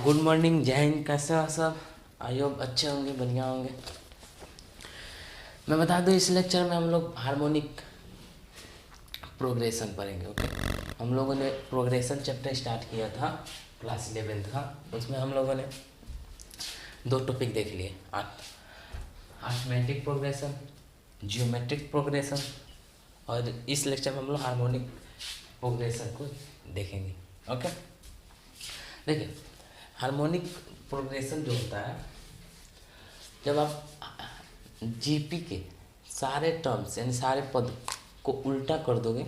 Good morning, जय हिंद। कैसे हो सब? आई होप अच्छे होंगे, बढ़िया होंगे। मैं बता दूं, इस लेक्चर में हम लोग हार्मोनिक प्रोग्रेशन पढ़ेंगे। ओके, हम लोगों ने प्रोग्रेशन चैप्टर स्टार्ट किया था क्लास 11th का। उसमें हम लोगों ने दो टॉपिक देख लिए, अर्थमेटिक प्रोग्रेशन, जियोमेट्रिक प्रोग्रेशन, और इस लेक्चर में हम लोग हार्मोनिक प्रोग्रेशन को देखेंगे। ओके, देखिए, हार्मोनिक प्रोग्रेशन जो होता है, जब आप जीपी के सारे टर्म्स यानी सारे पद को उल्टा कर दोगे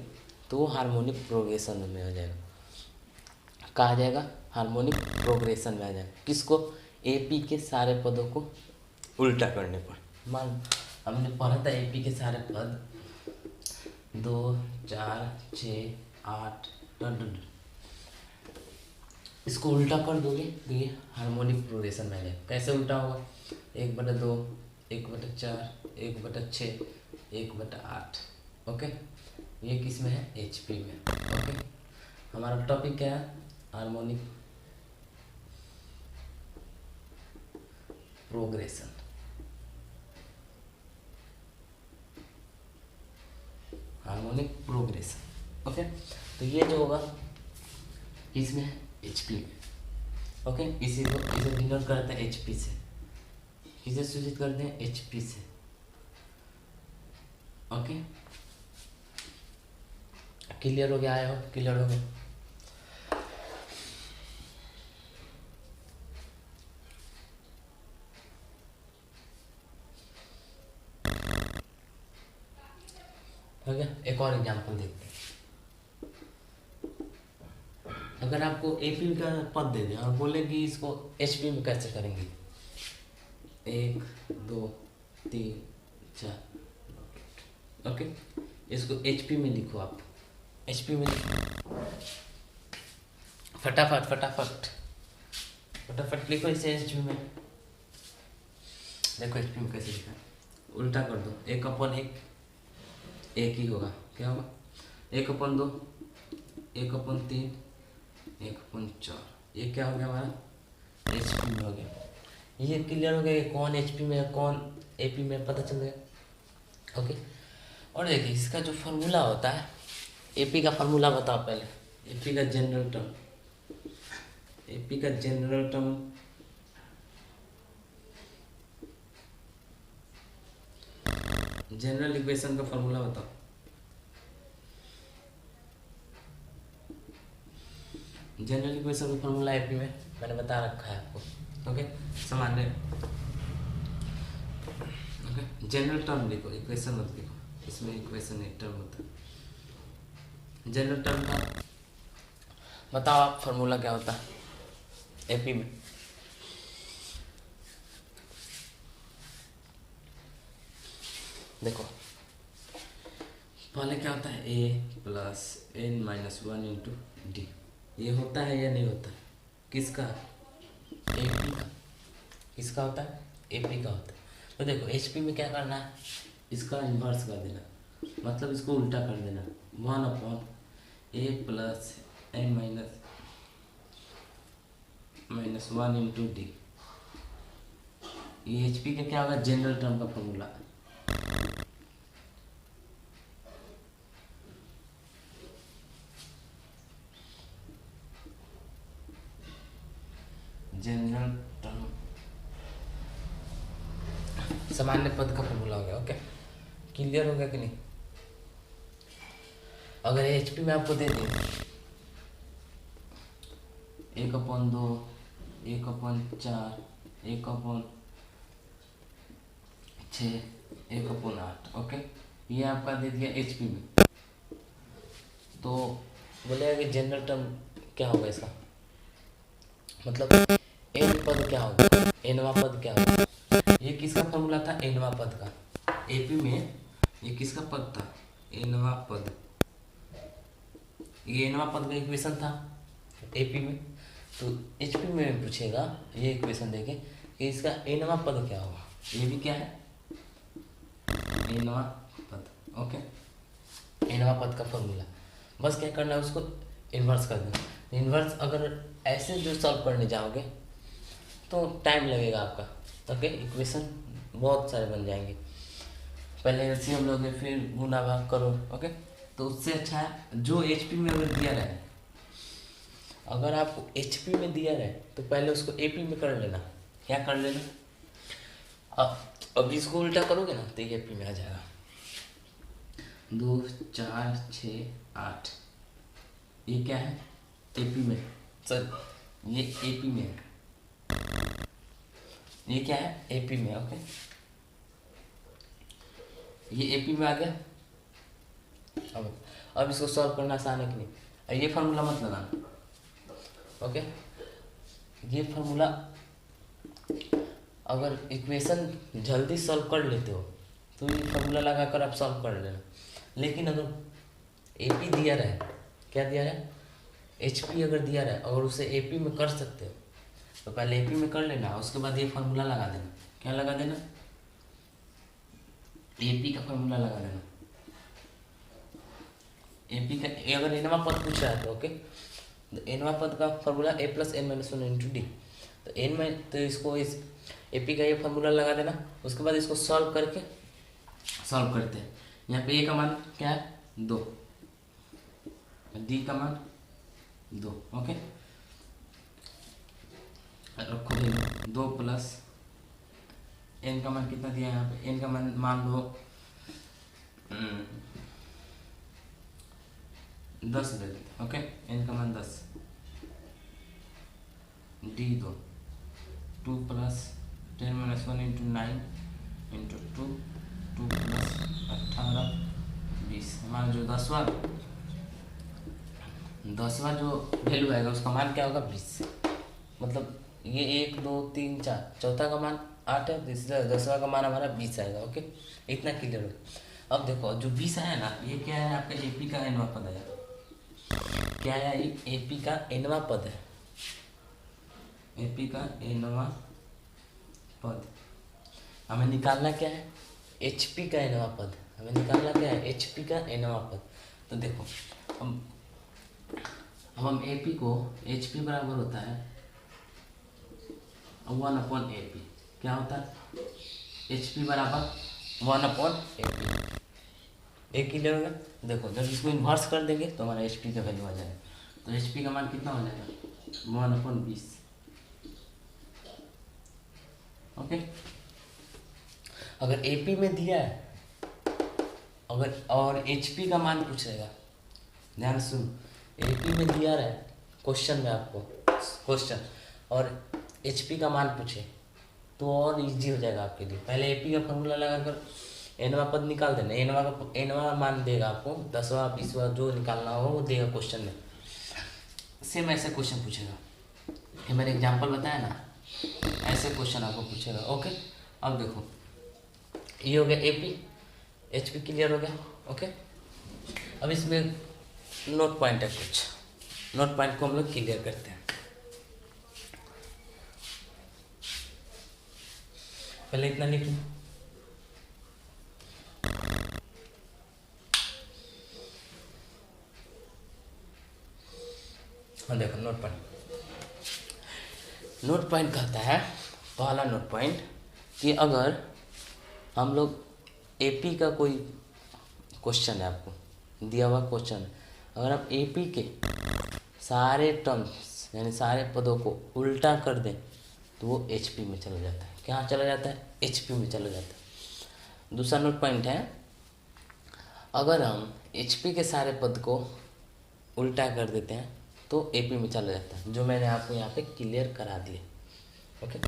तो वो हार्मोनिक प्रोग्रेशन में आ जाएगा। कहा जाएगा हार्मोनिक प्रोग्रेशन में आ जाएगा। किसको? एपी के सारे पदों को उल्टा करने पर। मान हमने पढ़ा था एपी के सारे पद 2, 4, 6, 8, इसको उल्टा कर दोगे तो ये हार्मोनिक प्रोग्रेशन में आ जाएगा। कैसे उल्टा होगा? 1/2, 1/4, 1/6, 1/8। ओके, ये किस में है? एचपी में। ओके, हमारा टॉपिक क्या है? Harmonic progression. Harmonic progression. Okay, तो ये जो होगा इसमें है एचपी में। ओके, इसे डिनोट करते हैं एचपी से। किसे सूचित करते हैं? एचपी से। ओके, क्लियर हो गया? आया हो? क्लियर हो गया? हो गया? एक और एग्जांपल देखते हैं। अगर आपको एपी का पद दे दें और बोले कि इसको एचपी में कैसे करेंगे? 1, 2, 3, 4। ओके, इसको एचपी में लिखो। आप एचपी में लिखो, फटाफट फटाफट फटाफट लिखो इसे एचपी में। देखो एचपी में कैसे लिखा है, उल्टा कर दो। 1/1 एक ही होगा। क्या होगा? 1/2, 1/3, 1/4। ये क्या हो गया हमारा? एचपी में हो गया। ये क्लियर हो गया कि कौन एचपी में है कौन एपी में, पता चल गया। ओके, और देखिए इसका जो फार्मूला होता है, एपी का फार्मूला बताओ पहले। एपी का जनरल टर्म, एपी का जनरल टर्म जनरल इक्वेशन का फार्मूला बताओ। जनरल इक्वेशन का फार्मूला एपी में मैंने बता रखा है आपको। ओके, सामान्य। ओके, जनरल टर्म लिखो, इक्वेशन मत लिखो। इसमें इक्वेशन एक टर्म होता है। जनरल टर्म का बताओ आप, फार्मूला क्या होता है एपी में? देखो पहले क्या होता है? a+n-1 into D. ये होता है या नहीं होता है? किसका? एपी का। किसका होता है? एपी का होता है। तो देखो एचपी में क्या करना है? इसका इन्वर्स कर देना, मतलब इसको उल्टा कर देना। 1/a+n-1 into D. ये एचपी का क्या होगा? जनरल टर्म का फॉर्मूला। जनरल टर्म सामान्य पद का फॉर्मूला हो गया। ओके, क्लियर हो गया कि नहीं? अगर एचपी में आपको दे दें 1/2, 1/4, 1/6, 1/8। ओके, ये आपका दे दिया एचपी में। तो बोलेगा कि जनरल टर्म क्या होगा इसका? मतलब एन पद क्या होगा? एनवा पद क्या होगा? ये किसका फॉर्मूला था? एनवा पद का। एपी में ये किसका पद था? एनवा पद। ये एनवा पद का इक्वेशन था एपी में। तो एचपी में पूछेगा ये इक्वेशन देके कि इसका एनवा पद क्या होगा। ये भी क्या है? एनवा पद। ओके, एनवा पद का फॉर्मूला बस क्या करना है? उसको इन्वर्स कर देना। इन्वर्स अगर ऐसे जो सॉल्व करने जाओगे तो टाइम लगेगा आपका। ओके, इक्वेशन बहुत सारे बन जाएंगे। पहले एलसीएम लोगे, फिर गुना भाग करो। ओके, तो उससे अच्छा है जो एचपी में अगर दिया रहे, अगर आपको एचपी में दिया रहे तो पहले उसको एपी में कर लेना। क्या कर लेना? अब इसको उल्टा करोगे ना तो ये एपी में आ जाएगा। 2 4 6 8, ये क्या है? एपी में। सर ये एपी में है, ये क्या है? एपी में। ओके, ये एपी में आ गया। अब इसको सॉल्व करना आसान है कि नहीं? अब ये फार्मूला मत लगाना। ओके, ये फार्मूला अगर इक्वेशन जल्दी सॉल्व कर लेते हो तो ये फार्मूला लगाकर आप सॉल्व कर लेना। लेकिन अगर एपी दिया रहा है, क्या दिया रहा है? एचपी अगर दिया रहा है, अगर उसे एपी में कर सकते हो तो पहले एपी में कर लेना, उसके बाद ये फार्मूला लगा देना। क्या लगा देना? एपी का फार्मूला लगा देना। एपी का अगर एनवा पद पूछ रहा है तो ओके, तो एनवा पद का formula a plus n minus one into d. तो एन में तो इसको इस एपी का ये फार्मूला लगा देना। उसके बाद इसको सॉल्व करके सॉल्व करते हैं। यहाँ पे ए का मान क्या है? 2, डी का मान 2। ओके, रखो 2 प्लस एन का मान कितना दिया है यहाँ पे? एन का मान लो 10 दे देते। ओके, एन का मान 10, D 2 plus 10 minus 1 into 9 into 2 plus 18 20। हमारा जो दसवां जो वैल्यू आएगा उसका मान क्या होगा? 20। मतलब ये 1 2 3 4, चौथा का मान 8 है, तीसरा 10वां का मान हमारा 20 आएगा। ओके, इतना क्लियर हो। अब देखो जो 20 आया ना, ये क्या है? आपका एपी का एनवा पद है। क्या है? ये एपी का एनवा पद है। एपी का एनवा पद हमें निकालना क्या है? एचपी का एनवा पद हमें निकालना क्या है? एचपी का एनवा पद। तो देखो हम एपी को, एचपी बराबर होता है 1/AP। क्या होता है? एचपी बराबर 1/AP। एक क्लियर हो गया? देखो जब इसको इन्वर्स कर देंगे तो हमारा एचपी का वैल्यू आ जाएगा। तो एचपी का मान कितना हो जाएगा? 1/20। ओके, अगर एपी में दिया है, अगर और एचपी का मान पूछेगा, ध्यान सुन, एपी में दिया रहा है क्वेश्चन में, आपको क्वेश्चन और एचपी का मान पूछे तो और इजी हो जाएगा आपके लिए। पहले एपी का फॉर्मूला लगाकर एनवा पद निकाल देना। एनवा मान देगा आपको, 10वां 20वां जो निकालना हो वो देगा क्वेश्चन में। सेम ऐसे क्वेश्चन पूछेगा, ये मैंने एग्जांपल बताया ना, ऐसे क्वेश्चन आपको पूछेगा। ओके, अब देखो ये हो गया एपी, एचपी क्लियर हो गया। ओके, अब इसमें नोट पॉइंट है, कुछ नोट पॉइंट को हम लोग क्लियर करते हैं। पहले इतना लिख लो। हाँ देखो नोट पॉइंट कहता है, पहला नोट पॉइंट कि अगर हम लोग एपी का कोई क्वेश्चन है, आपको दिया हुआ क्वेश्चन, अगर आप एपी के सारे टर्म्स यानी सारे पदों को उल्टा कर दें तो वो एचपी में चला जाता है। क्या चला जाता है? एचपी में चला जाता है। दूसरा नोट पॉइंट है, अगर हम एचपी के सारे पद को उल्टा कर देते हैं तो एपी में चला जाता है, जो मैंने आपको यहाँ पे क्लियर करा दिया। ओके,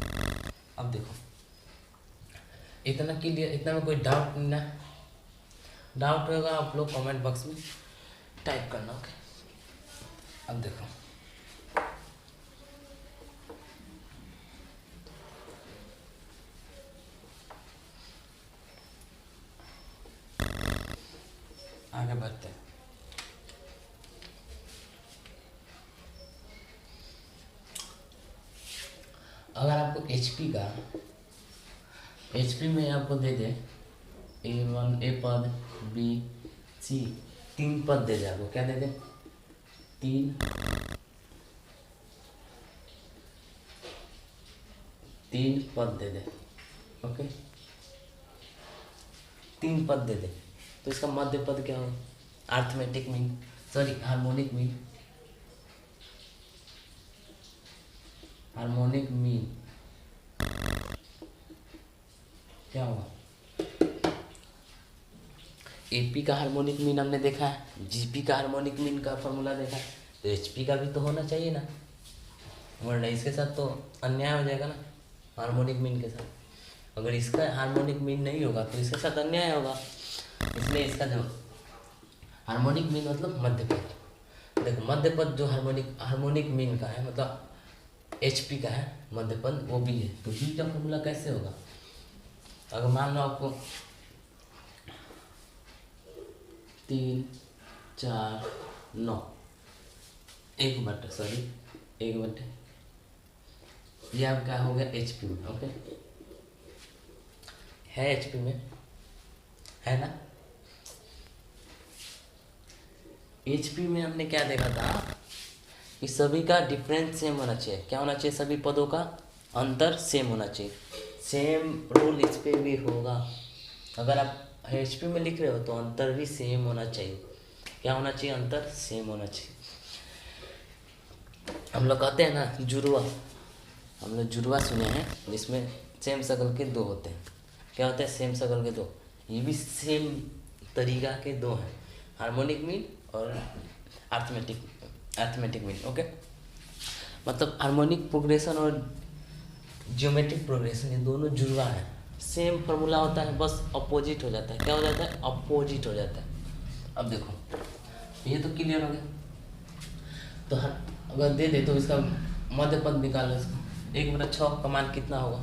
अब देखो इतना क्लियर, इतना में कोई डाउट नहीं ना? डाउट होगा आप लोग कमेंट बॉक्स में टाइप करना। ओके, अब देखो आगे बढ़ते हैं। अगर आपको एचपी में आपको दे दे A1 ए पद, बी सी, 3 पद दे दे आपको, क्या दे दे? 3 3 पद दे दे, ओके 3 पद दे दे, तो इसका मध्य पद क्या होगा? Arithmetic mean, sorry harmonic mean, harmonic mean क्या होगा? एपी का हार्मोनिक मीन हमने देखा है, जीपी का हार्मोनिक मीन का फॉर्मूला देखा है, तो एचपी का भी तो होना चाहिए ना, वरना इसके साथ तो अन्याय हो जाएगा ना हार्मोनिक मीन के साथ। अगर इसका हार्मोनिक मीन नहीं होगा तो इसके साथ अन्याय होगा, इसलिए इसका जो हार्मोनिक मीन मतलब मध्य पद। देखो मध्य पद जो हार्मोनिक मीन का है मतलब एचपी का है मध्य पद, वो भी है, तो बी का फॉर्मूला कैसे होगा? अगर मान लो आपको 3 4 9 1 बटे सॉरी 1 बटे, ये आप क्या हो गया एचपी में, ओके है एचपी में, है ना। एचपी में हमने क्या देखा था कि सभी का डिफरेंस सेम होना चाहिए, क्या होना चाहिए? सभी पदों का अंतर सेम होना चाहिए, सेम रूल इस पे भी होगा। अगर आप एचपी में लिख रहे हो तो अंतर भी सेम होना चाहिए, क्या होना चाहिए? अंतर सेम होना चाहिए। हम लोग कहते हैं ना जुड़वा, हम लोग जुड़वा सुने हैं जिसमें सेम शक्ल के दो होते हैं, क्या होता है? सेम शक्ल के दो, ये भी सेम तरीका के दो हैं, हार्मोनिक मीन और अर्थमेटिक मीन, ओके। मतलब हार्मोनिक प्रोग्रेशन और ज्योमेट्रिक प्रोग्रेशन ये दोनों जुड़वा है, सेम फार्मूला होता है, बस अपोजिट हो जाता है, क्या हो जाता है? अपोजिट हो जाता है। अब देखो ये तो क्लियर हो गया, तो अगर दे दे तो इसका मध्य पद निकालो, इसको 1/6 का मान कितना होगा?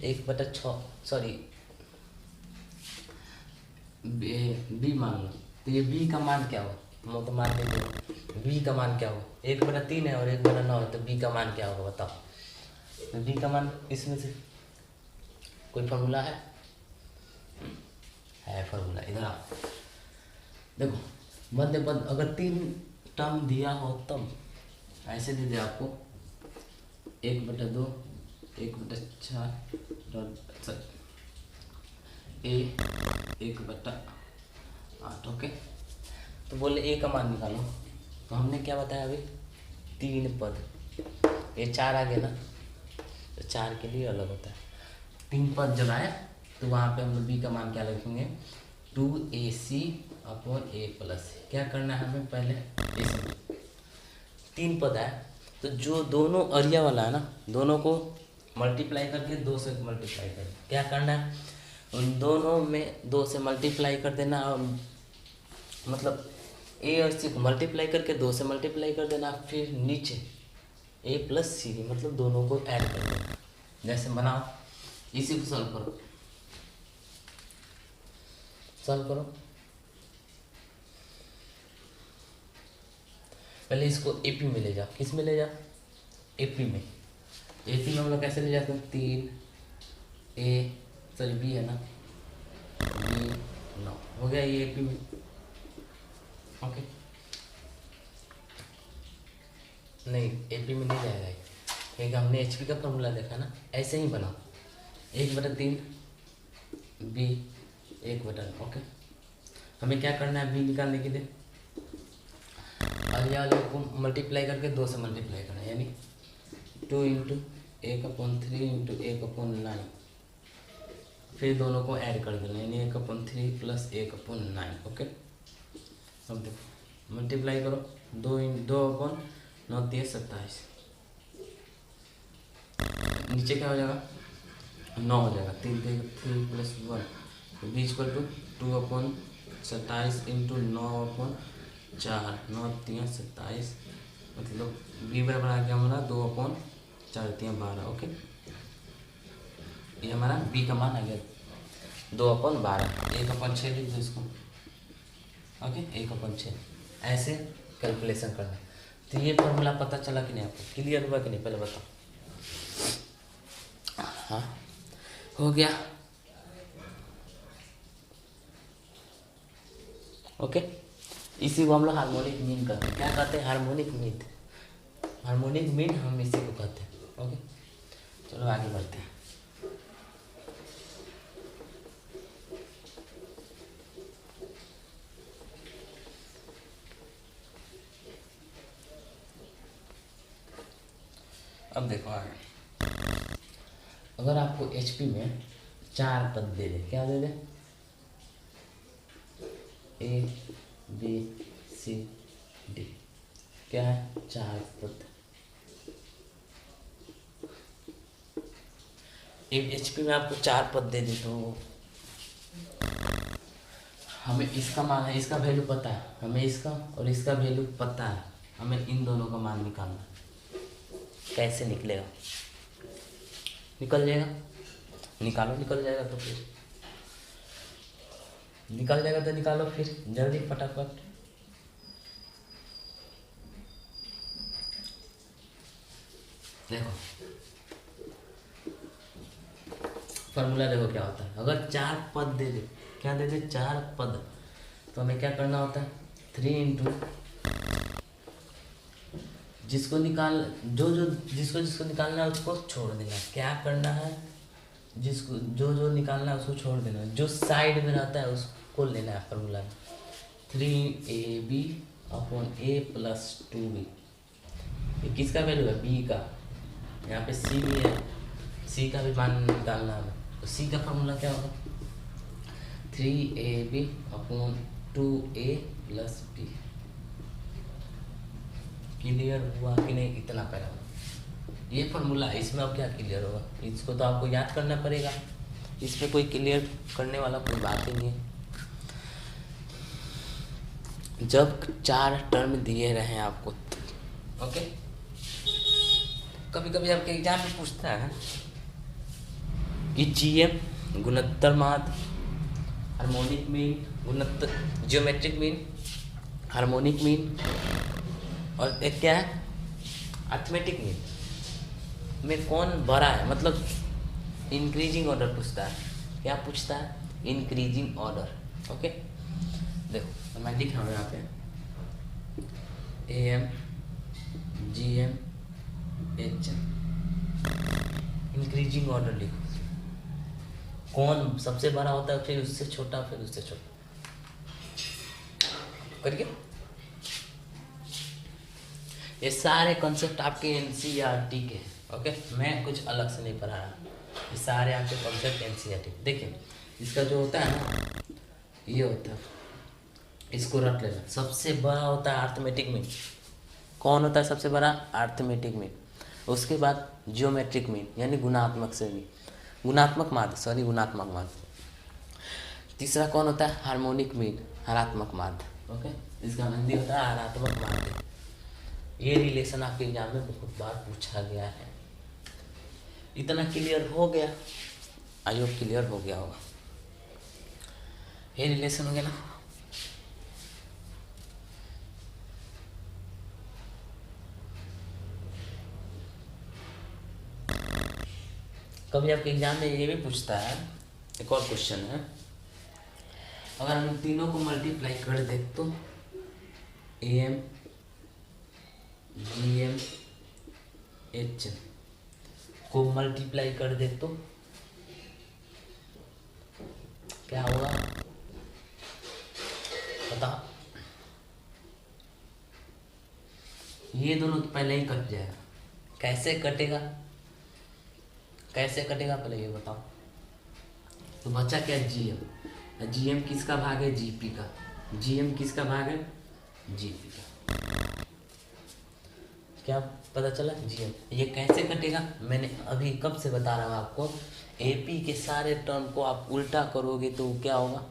1/6 सॉरी बी मान लो, तो ये बी का मान क्या होगा? तो मान लीजिए बी का मान क्या होगा? 1/3 है और 1/9 है, तो बी का मान क्या होगा बताओ? तो बी का मान इसमें से कोई फॉर्मूला है फॉर्मूला, इधर आओ देखो, मध्य पद अगर 3 टर्म दिया हो तब ऐसे दे दे आपको 1/2 1/4 ए 1/8, ओके। तो बोले ए का मान निकालो, तो हमने क्या बताया अभी? 3 पद, ये 4 आ गया ना, तो 4 के लिए अलग होता है। 3 पद जब आए तो वहाँ पे हम लोग बी का मान क्या लिखेंगे? 2ac/a+c। क्या करना है हमें? पहले इसमें 3 पद आए तो जो दोनों अरिया वाला है ना, दोनों को मल्टीप्लाई करके 2 से मल्टीप्लाई कर, क्या करना है? उन दोनों में 2 से मल्टीप्लाई कर देना, और मतलब ए और सी को मल्टीप्लाई करके 2 से मल्टीप्लाई कर देना, फिर नीचे a+c मतलब दोनों को ऐड कर देना। जैसे बनाओ, इसी को सॉल्व करो, सॉल्व करो। पहले इसको एपी में ले जाओ, किस में ले जाओ? एपी में। एपी में हम लोग कैसे ले जाते हैं? 3 सॉरी बी है ना, बी 9 हो गया ये एपी में, ओके। नहीं एपी में नहीं जाएगा ये, क्योंकि हमने एचपी का फॉर्मूला देखा ना, ऐसे ही बनाओ 1/3 बी 1/9, ओके। हमें क्या करना है? बी निकालने के लिए अलिया वाले को मल्टीप्लाई करके 2 से मल्टीप्लाई करना है, यानी 2 × 1/3 × 1/9, फिर दोनों को ऐड कर देना, यानी 1/3 + 1/9, ओके। अब देखो मल्टीप्लाई करो, 2/9 = 27, नीचे क्या हो जाएगा? 9 हो जाएगा, 3 + 1 b = 2/27 × 9/4, 9 × 3 = 27, मतलब b बराबर आ गया हमारा 2/4 × 12, ओके। ये हमारा b का मान आ गया 2/12, 1/6 लिख दो इसको, ओके 1/6, ऐसे कैलकुलेशन करना है। तो ये फॉर्मूला पता चला कि नहीं आपको? क्लियर हुआ कि नहीं? पहले बताओ। हाँ हो गया, ओके। इसी को हम लोग हार्मोनिक मीन कहते हैं, क्या कहते हैं? हार्मोनिक मीन, हार्मोनिक मीन हम इसी को कहते हैं, ओके। चलो आगे बढ़ते हैं। अब देखो आगे, अगर आपको एचपी में 4 पद दे दे, क्या दे दे, ए बी सी डी, क्या है, 4 पद। एक एचपी में आपको 4 पद दे दे तो हमें इसका मान है, इसका वैल्यू पता है, हमें इसका और इसका वैल्यू पता है, हमें इन दोनों का मान निकालना है। कैसे निकलेगा, निकल जाएगा, निकालो, निकल जाएगा तो फिर निकल जाएगा तो निकालो फिर जल्दी फटाफट। देखो फॉर्मूला देखो क्या होता है, अगर 4 पद दे दे, क्या दे दे, 4 पद, तो हमें क्या करना होता है, 3 इंटू जिसको जिसको निकालना है उसको छोड़ देना। क्या करना है, जिसको जो निकालना है उसको छोड़ देना, जो साइड में रहता है उसको लेना है फॉर्मूला में। 3ab upon a plus 2b, ये किसका वैल्यू है, b का, यहाँ पे c भी है, c का भी मान निकालना है, तो c का फॉर्मूला क्या होगा, 3ab upon 2a plus b। Clear हुआ कि नहीं, इतना पहला ये फॉर्मूला, इसमें अब क्या क्लियर होगा, इसको तो आपको याद करना पड़ेगा, इसमें कोई क्लियर करने वाला कोई बात ही नहीं है। जब 4 टर्म दिए रहे आपको, ओके, कभी कभी आपके एग्जाम में पूछता है कि जीएम गुणोत्तर माध्य, हार्मोनिक मीन, गुणोत्तर ज्योमेट्रिक मीन, हार्मोनिक मीन, और एक क्या है, अर्थमेटिक मीन में कौन बड़ा है, मतलब इंक्रीजिंग ऑर्डर पूछता है। क्या पूछता है, इंक्रीजिंग ऑर्डर। ओके देखो तो मैं लिख रहा हूँ यहाँ पे AM GM HM, increasing order लिखो, कौन सबसे बड़ा होता है, फिर उससे छोटा, फिर उससे छोटा करिए। ये सारे कॉन्सेप्ट आपके NCERT के, ओके, मैं कुछ अलग से नहीं पढ़ा रहा, ये सारे आपके कॉन्सेप्ट NCERT। देखिए इसका जो होता है ना, ये होता है, इसको रख लेना, सबसे बड़ा होता है अर्थमेटिक मीन। कौन होता है सबसे बड़ा, अर्थमेटिक मीन। उसके बाद जियोमेट्रिक मीन यानी गुणात्मक श्रेणी, गुणात्मक माध्य, सॉरी गुणात्मक माध्य। तीसरा कौन होता है, हार्मोनिक मीन, हरात्मक माध्य। ओके, इसका हिंदी होता है हरात्मक माध्य। ये रिलेशन आपके एग्जाम में बहुत बार पूछा गया है। इतना क्लियर हो गया, आई होप क्लियर हो गया होगा। ये रिलेशन हो गया ना। कभी आपके एग्जाम में ये भी पूछता है, एक और क्वेश्चन है, अगर हम तीनों को मल्टीप्लाई कर दे तो AM GM HM को मल्टीप्लाई कर दे तो क्या होगा, बता। ये दोनों तो पहले ही कट जाएगा, कैसे कटेगा, कैसे कटेगा पहले ये बताओ। तो बचा क्या, GM, GM किसका भाग है, GP का, GM किसका भाग है, GP का। क्या पता चला, GM। ये कैसे कटेगा, मैंने अभी कब से बता रहा हूँ आपको, AP के सारे टर्म को आप उल्टा करोगे तो क्या होगा,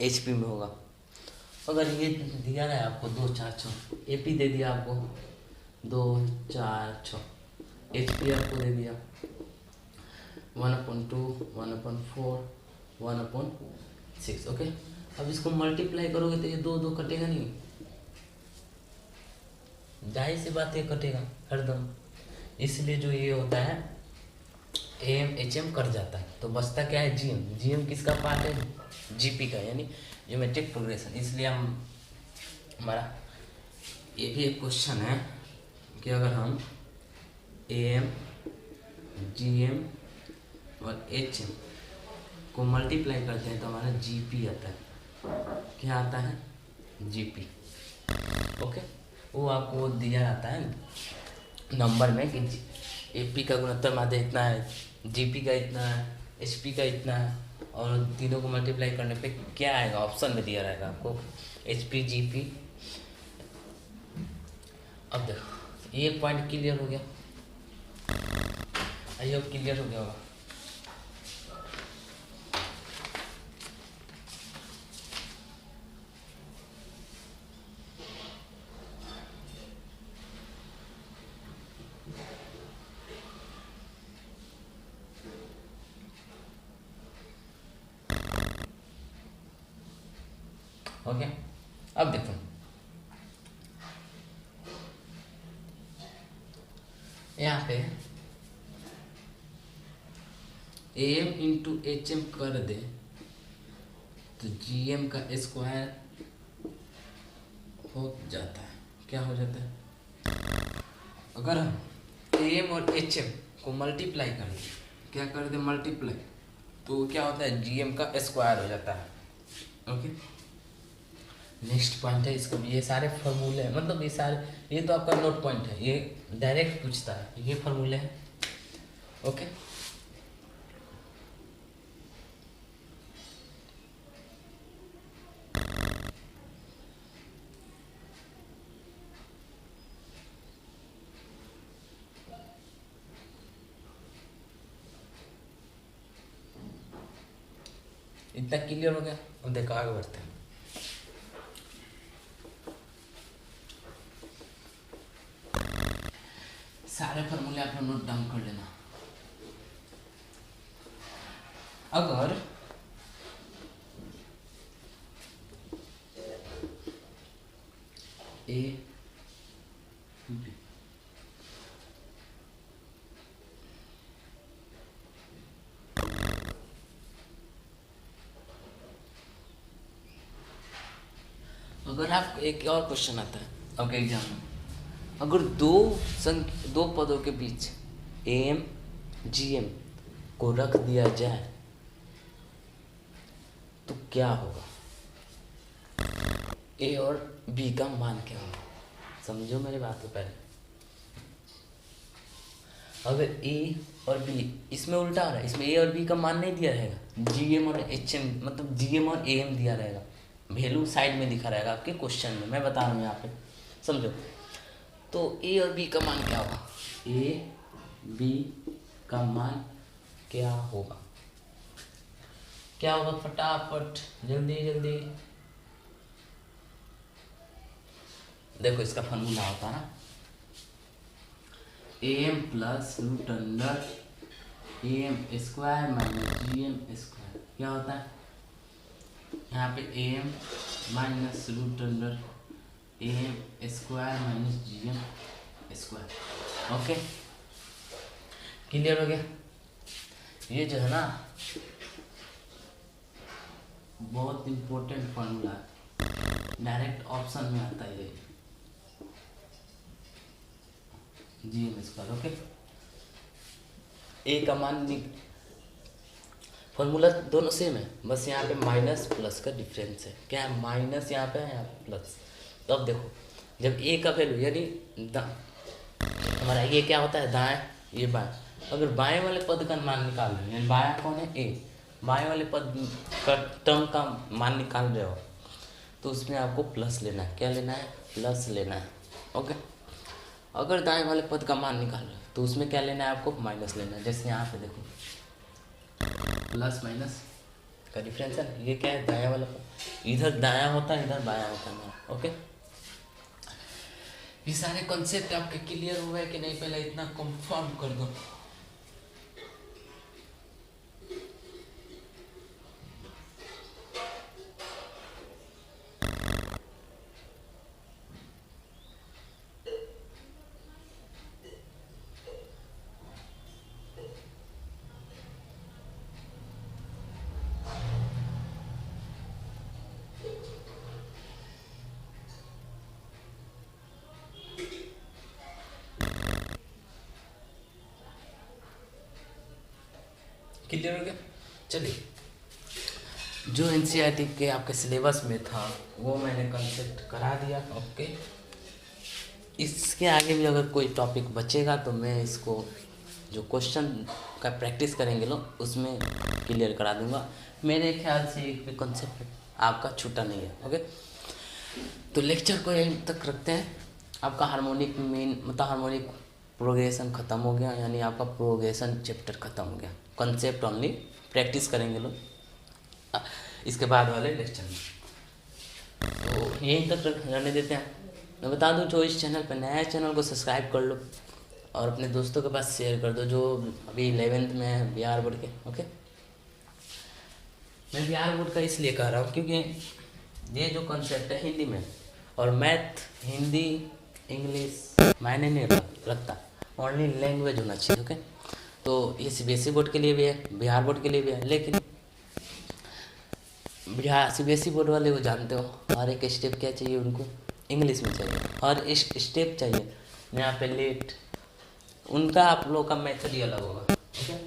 HP में होगा। अगर ये दिया है आपको 2 4 6, AP दे दिया आपको 2 4 6, HP आपको दे दिया 1/2 1/4 1/6। ओके, अब इसको मल्टीप्लाई करोगे तो ये 2 2 कटेगा नहीं, जाहिर सी बात है कटेगा हरदम। इसलिए जो ये होता है AM HM कट जाता है, तो बचता क्या है, GM। GM किसका पार्ट है, GP का, यानी ज्योमेट्रिक प्रोग्रेशन। इसलिए हम हमारा ये भी एक क्वेश्चन है कि अगर हम AM GM और HM को मल्टीप्लाई करते हैं तो हमारा GP आता है। क्या आता है? GP। ओके, वो आपको दिया जाता है नंबर में कि AP का गुणोत्तर माध्य इतना है, GP का इतना है, HP का इतना है, और तीनों को मल्टीप्लाई करने पे क्या आएगा ऑप्शन में दिया रहेगा आपको HP GP। अब देखो ये पॉइंट क्लियर हो गया, आई होप क्लियर हो गया होगा। ओके, अब देखो यहाँ पे AM इंटू HM कर दे तो GM का स्क्वायर हो जाता है। क्या हो जाता है? अगर हम AM और HM को मल्टीप्लाई कर दें, क्या कर दे मल्टीप्लाई, तो क्या होता है GM का स्क्वायर हो जाता है। ओके, नेक्स्ट पॉइंट है इसको, ये सारे फॉर्मूले हैं, मतलब ये सारे, ये तो आपका नोट पॉइंट है, ये डायरेक्ट पूछता है, ये फॉर्मूले हैं। ओके, इतना क्लियर हो गया। अब देखो आगे बढ़ते हैं। सारे फॉर्मूले आप नोट डाउन कर लेना। अगर A B अगर आप एक और क्वेश्चन आता है आपके एग्जाम में, अगर दो पदों के बीच AM GM को रख दिया जाए तो क्या होगा? A और B का मान क्या होगा? समझो मेरी बात को पहले। अगर A और B, इसमें उल्टा हो रहा है, इसमें A और B का मान नहीं दिया रहेगा, GM और HM मतलब GM और AM दिया रहेगा, वैल्यू साइड में दिखा रहेगा आपके क्वेश्चन में, मैं बता रहा हूँ यहाँ पे, समझो। तो A और B का मान क्या होगा? A B का मान क्या होगा? क्या होगा? फटाफट जल्दी जल्दी देखो, इसका फॉर्मूला होता है ना AM plus root under AM square minus GM square. क्या होता है यहाँ पे? AM minus root under AM square minus GM square. Okay, clear हो गया? ये जो है ना बहुत इम्पोर्टेंट फॉर्मूला है, डायरेक्ट ऑप्शन में आता है ये GM स्क्वायर। ओके, ए का मान फॉर्मूला दोनों सेम है, बस यहाँ पे माइनस प्लस का डिफरेंस है। क्या है? माइनस यहाँ पे है, यहाँ पे प्लस। तो अब देखो, जब ए का वैल्यू यानी हमारा ये क्या होता है? दाएं, ये बाएं। अगर बाएं वाले पद का मान निकाल रहे हो, यानी बायां कौन है? ए। बाएं वाले पद का टर्म का मान निकाल रहे हो तो उसमें आपको प्लस लेना है। क्या लेना है? प्लस लेना है। ओके, अगर दाएं वाले पद का मान निकाल रहे हो तो उसमें क्या लेना है? आपको माइनस लेना है। जैसे यहाँ पे देखो, प्लस माइनस का डिफरेंस है। ये क्या है? दायां वाला पद, इधर दायां होता है, इधर बायां होता है। ओके, ये सारे कॉन्सेप्ट आपके क्लियर हुए कि नहीं? पहले इतना कंफर्म कर दो। क्लियर हो गया। चलिए, जो एनसीईआरटी के आपके सिलेबस में था वो मैंने कंसेप्ट करा दिया। ओके, इसके आगे भी अगर कोई टॉपिक बचेगा तो मैं इसको जो क्वेश्चन का प्रैक्टिस करेंगे लोग उसमें क्लियर करा दूंगा। मेरे ख्याल से एक भी कॉन्सेप्ट आपका छूटा नहीं है। ओके, तो लेक्चर को यहीं तक रखते हैं। आपका हार्मोनिक मीन मतलब हार्मोनिक प्रोग्रेशन ख़त्म हो गया, यानी आपका प्रोग्रेशन चैप्टर ख़त्म हो गया। कॉन्सेप्ट ओनली प्रैक्टिस करेंगे लोग इसके बाद वाले लेक्चर में, तो यहीं तक रहने देते हैं। मैं बता दूं, जो इस चैनल पर नया है चैनल को सब्सक्राइब कर लो और अपने दोस्तों के पास शेयर कर दो जो अभी 11th में है बिहार बोर्ड के। ओके, मैं बिहार बोर्ड का इसलिए कह रहा हूँ क्योंकि ये जो कॉन्सेप्ट है हिंदी में, और मैथ हिंदी इंग्लिश मायने नहीं रखता, ओनली लैंग्वेज होना चाहिए। ओके, तो ये सीबीएसई बोर्ड के लिए भी है, बिहार बोर्ड के लिए भी है, लेकिन बिहार सीबीएसई बोर्ड वाले वो जानते हो हर एक स्टेप क्या चाहिए उनको इंग्लिश में चाहिए, हर स्टेप चाहिए। यहाँ पे लेट उनका आप लोग का मेथड ही अलग होगा। ठीक है,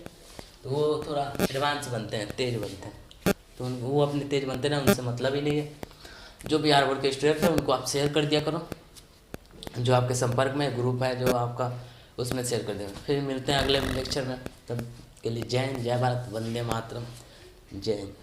तो वो थोड़ा एडवांस बनते हैं, तेज बनते हैं, तो वो अपने तेज बनते हैं ना, उनसे मतलब ही नहीं है। जो बिहार बोर्ड के स्टूडेंट हैं उनको आप शेयर कर दिया करो, जो आपके संपर्क में ग्रुप है जो आपका उसमें शेयर कर देना। फिर मिलते हैं अगले लेक्चर में, तब के लिए जय हिंद, जय भारत, वंदे मातरम, जय हिंद।